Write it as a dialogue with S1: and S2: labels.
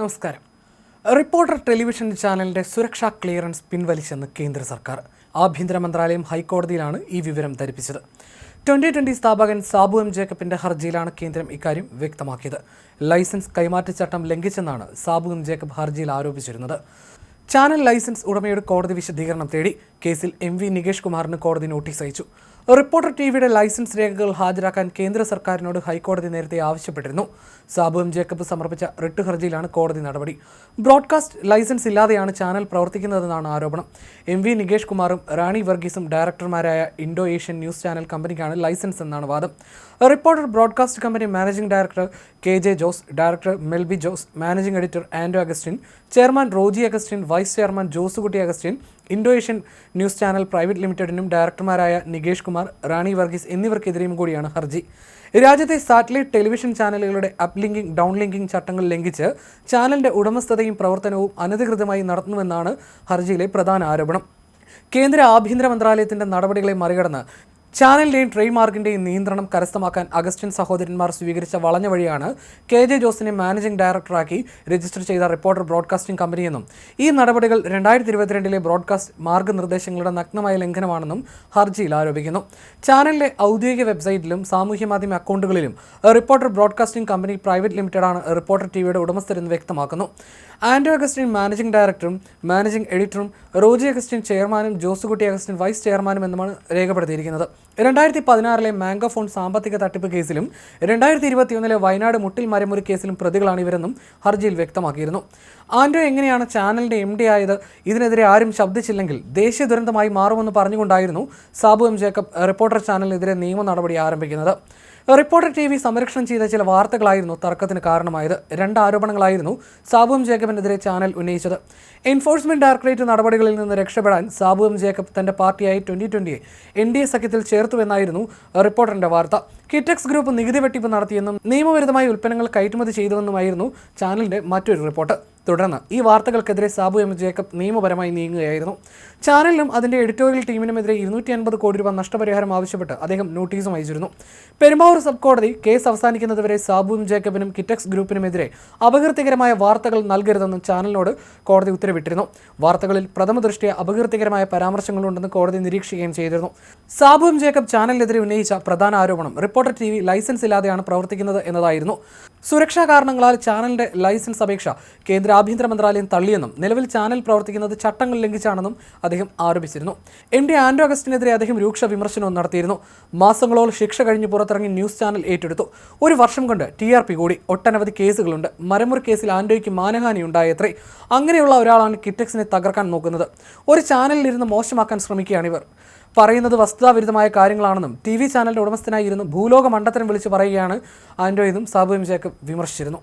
S1: നമസ്കാരം. Reporter television ചാനലിന്റെ സുരക്ഷാ ക്ലിയറൻസ് പിൻവലിച്ചെന്ന് കേന്ദ്ര സർക്കാർ. ആഭ്യന്തര മന്ത്രാലയം ഹൈക്കോടതിയിലാണ് ഈ വിവരം ധരിപ്പിച്ചത്. 2020 സ്ഥാപകൻ സാബു എം ജേക്കബിന്റെ ഹർജിയിലാണ് കേന്ദ്രം ഇക്കാര്യം വ്യക്തമാക്കിയത്. ലൈസൻസ് കൈമാറ്റച്ചട്ടം ലംഘിച്ചെന്നാണ് സാബു എം ജേക്കബ് ഹർജിയിൽ ആരോപിച്ചിരുന്നത്. ചാനൽ ലൈസൻസ് ഉടമയുടെ കോടതി വിശദീകരണം തേടി കേസിൽ MV നികേഷ് കുമാറിന് കോടതി നോട്ടീസ് അയച്ചു. റിപ്പോർട്ടർ ടിവിയുടെ ലൈസൻസ് രേഖകൾ ഹാജരാക്കാൻ കേന്ദ്ര സർക്കാരിനോട് ഹൈക്കോടതി നേരത്തെ ആവശ്യപ്പെട്ടിരുന്നു. സാബു എം ജേക്കബ് സമർപ്പിച്ച റിട്ട് ഹർജിയിലാണ് കോടതി നടപടി. ബ്രോഡ്കാസ്റ്റ് ലൈസൻസ് ഇല്ലാതെയാണ് ചാനൽ പ്രവർത്തിക്കുന്നതെന്നാണ് ആരോപണം. MV നികേഷ് കുമാറും റാണി വർഗീസും ഡയറക്ടർമാരായ ഇൻഡോ ഏഷ്യൻ ന്യൂസ് ചാനൽ കമ്പനിക്കാണ് ലൈസൻസ് എന്നാണ് വാദം. Reporter Broadcast Company managing director KJ Jose, director Melby Jose, managing editor Anto Augustine, chairman Roji Augustine, vice chairman Josekutty Augustine, Indo Asian News Channel Private ലിമിറ്റഡിനും ഡയറക്ടർമാരായ നികേഷ് കുമാർ, റാണി വർഗീസ് എന്നിവർക്കെതിരെയും കൂടിയാണ് ഹർജി. രാജ്യത്തെ സാറ്റലൈറ്റ് ടെലിവിഷൻ ചാനലുകളുടെ അപ്ലിങ്കിംഗ് ഡൗൺലിങ്കിംഗ് ചട്ടങ്ങൾ ലംഘിച്ച് ചാനലിന്റെ ഉടമസ്ഥതയും പ്രവർത്തനവും അനധികൃതമായി നടത്തുന്നുവെന്നാണ് ഹർജിയിലെ പ്രധാന ആരോപണം. കേന്ദ്ര ആഭ്യന്തര മന്ത്രാലയത്തിന്റെ നടപടികളെ മറികടന്ന് ചാനലിന്റെയും ട്രേഡ് മാർക്കിന്റെയും നിയന്ത്രണം കരസ്ഥമാക്കാൻ അഗസ്റ്റിൻ സഹോദരന്മാർ സ്വീകരിച്ച വളഞ്ഞ വഴിയാണ് KJ ജോസിനെ മാനേജിംഗ് ഡയറക്ടറാക്കി രജിസ്റ്റർ ചെയ്ത റിപ്പോർട്ടർ ബ്രോഡ്കാസ്റ്റിംഗ് കമ്പനിയെന്നും ഈ നടപടികൾ 2022 ബ്രോഡ്കാസ്റ്റ് മാർഗ്ഗനിർദ്ദേശങ്ങളുടെ നഗ്നമായ ലംഘനമാണെന്നും ഹർജിയിൽ ആരോപിക്കുന്നു. ചാനലിന്റെ ഔദ്യോഗിക വെബ്സൈറ്റിലും സാമൂഹ്യ മാധ്യമ അക്കൗണ്ടുകളിലും റിപ്പോർട്ടർ ബ്രോഡ്കാസ്റ്റിംഗ് കമ്പനി പ്രൈവറ്റ് ലിമിറ്റഡാണ് റിപ്പോർട്ടർ ടിവിയുടെ ഉടമസ്ഥരെന്ന് വ്യക്തമാക്കുന്നു. ആൻഡോ അഗസ്റ്റിൻ മാനേജിംഗ് ഡയറക്ടറും മാനേജിംഗ് എഡിറ്ററും റോജി അഗസ്റ്റിൻ ചെയർമാനും ജോസുകുട്ടി അഗസ്റ്റിൻ വൈസ് ചെയർമാനും എന്നുമാണ് രേഖപ്പെടുത്തിയിരിക്കുന്നത്. 2016 മാംഗോ ഫോൺ സാമ്പത്തിക തട്ടിപ്പ് കേസിലും 2021 വയനാട് മുട്ടിൽ മരമുറി കേസിലും പ്രതികളാണ് ഇവരെന്നും ഹർജിയിൽ വ്യക്തമാക്കിയിരുന്നു. ആൻഡോ എങ്ങനെയാണ് ചാനലിന്റെ MD ആയത്? ഇതിനെതിരെ ആരും ശബ്ദിച്ചില്ലെങ്കിൽ ദേശീയ ദുരന്തമായി മാറുമെന്ന് പറഞ്ഞുകൊണ്ടായിരുന്നു സാബു എം ജേക്കബ് റിപ്പോർട്ടർ ചാനലിനെതിരെ നിയമ നടപടി ആരംഭിക്കുന്നത്. റിപ്പോർട്ടർ TV സംരക്ഷണം ചെയ്ത ചില വാർത്തകളായിരുന്നു തർക്കത്തിന് കാരണമായത്. 2 ആരോപണങ്ങളായിരുന്നു സാബു എം ജേക്കബിനെതിരെ ചാനൽ ഉന്നയിച്ചത്. എൻഫോഴ്സ്മെന്റ് ഡയറക്ടറേറ്റ് നടപടികളിൽ നിന്ന് രക്ഷപ്പെടാൻ സാബു എം ജേക്കബ് തന്റെ പാർട്ടിയായ 2020 NDA സഖ്യത്തിൽ ചേർത്തുവെന്നായിരുന്നു റിപ്പോർട്ടറിന്റെ വാർത്ത. കിറ്റക്സ് ഗ്രൂപ്പ് നികുതി വെട്ടിപ്പ് നടത്തിയെന്നും നിയമവിരുദ്ധമായി ഉൽപ്പന്നങ്ങൾ കയറ്റുമതി ചെയ്തുവെന്നുമായിരുന്നു ചാനലിന്റെ മറ്റൊരു റിപ്പോർട്ട്. തുടർന്ന് ഈ വാർത്തകൾക്കെതിരെ സാബു എം ജേക്കബ് നിയമപരമായി നീങ്ങുകയായിരുന്നു. ചാനലിനും അതിന്റെ എഡിറ്റോറിയൽ ടീമിനുമെതിരെ 250 കോടി രൂപ നഷ്ടപരിഹാരം ആവശ്യപ്പെട്ട് അദ്ദേഹം നോട്ടീസും അയച്ചിരുന്നു. പെരുമ്പാവൂർ സബ് കോടതി കേസ് അവസാനിക്കുന്നതുവരെ സാബു എം ജേക്കബിനും കിറ്റക്സ് ഗ്രൂപ്പിനുമെതിരെ അപകീർത്തികരമായ വാർത്തകൾ നൽകരുതെന്നും ചാനലിനോട് കോടതി ഉത്തരവിട്ടിരുന്നു. വാർത്തകളിൽ പ്രഥമ ദൃഷ്ട്യാ അപകീർത്തികരമായ പരാമർശങ്ങളുണ്ടെന്ന് കോടതി നിരീക്ഷിക്കുകയും ചെയ്തിരുന്നു. സാബു എം ജേക്കബ് ചാനലിനെതിരെ ഉന്നയിച്ച പ്രധാന ആരോപണം റിപ്പോർട്ടർ TV ലൈസൻസ് ഇല്ലാതെയാണ് പ്രവർത്തിക്കുന്നത് എന്നതായിരുന്നു. സുരക്ഷാ കാരണങ്ങളാൽ ചാനലിന്റെ ലൈസൻസ് അപേക്ഷ കേന്ദ്ര ആഭ്യന്തര മന്ത്രാലയം തള്ളിയെന്നും നിലവിൽ ചാനൽ പ്രവർത്തിക്കുന്നത് ചട്ടങ്ങൾ ലംഘിച്ചാണെന്നും അദ്ദേഹം ആരോപിച്ചിരുന്നു. MD ആൻഡോ അഗസ്റ്റിനെതിരെ അദ്ദേഹം രൂക്ഷ വിമർശനവും നടത്തിയിരുന്നു. മാസങ്ങളോളം ശിക്ഷ കഴിഞ്ഞ് പുറത്തിറങ്ങി ന്യൂസ് ചാനൽ ഏറ്റെടുത്തു. 1 വർഷം കൊണ്ട് TRP കൂടി. ഒട്ടനവധി കേസുകളുണ്ട്. മരമുറി കേസിൽ ആൻഡോയ്ക്ക് മാനഹാനി ഉണ്ടായത്രേ. അങ്ങനെയുള്ള ഒരാളാണ് കിറ്റക്സിനെ തകർക്കാൻ നോക്കുന്നത്. ഒരു ചാനലിലിരുന്ന് മോശമാക്കാൻ ശ്രമിക്കുകയാണിവർ. പറയുന്നത് വസ്തുതാവിരുദ്ധമായ കാര്യങ്ങളാണെന്നും TV ചാനലിന്റെ ഉടമസ്ഥനായി ഇരുന്ന് ഭൂലോക മണ്ടത്തരം വിളിച്ച് പറയുകയാണ് ആൻഡോ എന്നും സാബു എം ജേക്കബ് വിമർശിച്ചിരുന്നു.